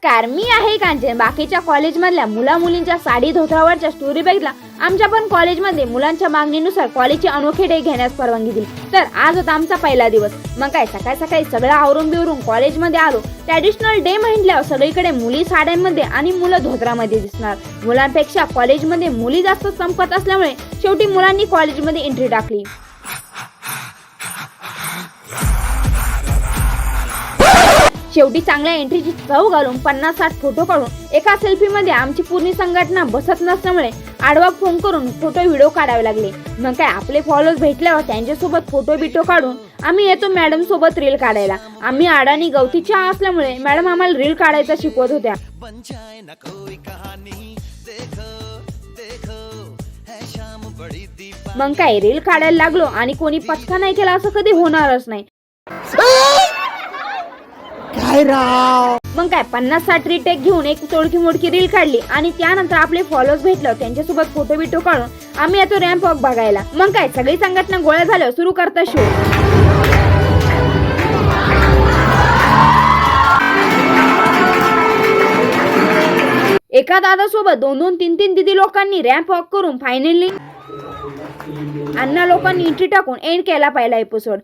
नमस्कार, मी आहे कांचन. बाकीच्या कॉलेजमधल्या मुला मुलींच्या साडी धोत्रावरच्या स्टोरी बघितला. आमच्या पण कॉलेजमध्ये मुलांच्या मागणीनुसार कॉलेजची अनोखी डे घेण्यास परवानगी दिली. तर आज होता आमचा पहिला दिवस. मग काय सकाळी सकाळी सगळं आवरून बिवरून कॉलेजमध्ये आलो. ट्रॅडिशनल डे म्हटल्यावर सगळीकडे मुली साड्यांमध्ये आणि मुलं धोत्रामध्ये दिसणार. मुलांपेक्षा कॉलेजमध्ये मुली जास्त चमकत असल्यामुळे शेवटी मुलांनी कॉलेजमध्ये एंट्री टाकली. शेवटी चांगल्या एंट्रीची चव घालून 50-60 फोटो काढून एका सेल्फीमध्ये आमची पूर्ण संघटना बसत नसल्यामुळे आडवा फोन करून फोटो व्हिडिओ काढावे लागले. मग काय आपले फॉलोअर्स भेटल्यावर त्यांच्यासोबत फोटो बिटो काढून आम्ही येतो मॅडम सोबत रील काढायला. आम्ही आडानी गवतीच्या असल्यामुळे मॅडम आम्हाला रील काढायचा शिकवत होत्या. मग काय रील काढायला लागलो आणि कोणी पचका नाही केला असं कधी होणारच नाही. मग काय 50-60 रिटेक घेऊन एक तोडकी मोडकी रील काढली आणि त्यानंतर आपले फॉलोअर्स भेटलं त्यांच्यासोबत फोटो बिटो काढून आम्ही येतो रॅम्प वॉक बघायला. मग काय सगळी संघटना गोळ्या झाल्यावर सुरू करता शो. एका दादासोबत 2-2, 3-3 दिदी लोकांनी रॅम्प वॉक करून फायनली अण्णा लोकांनी एंट्री टाकून एंड केला पहिला एपिसोड.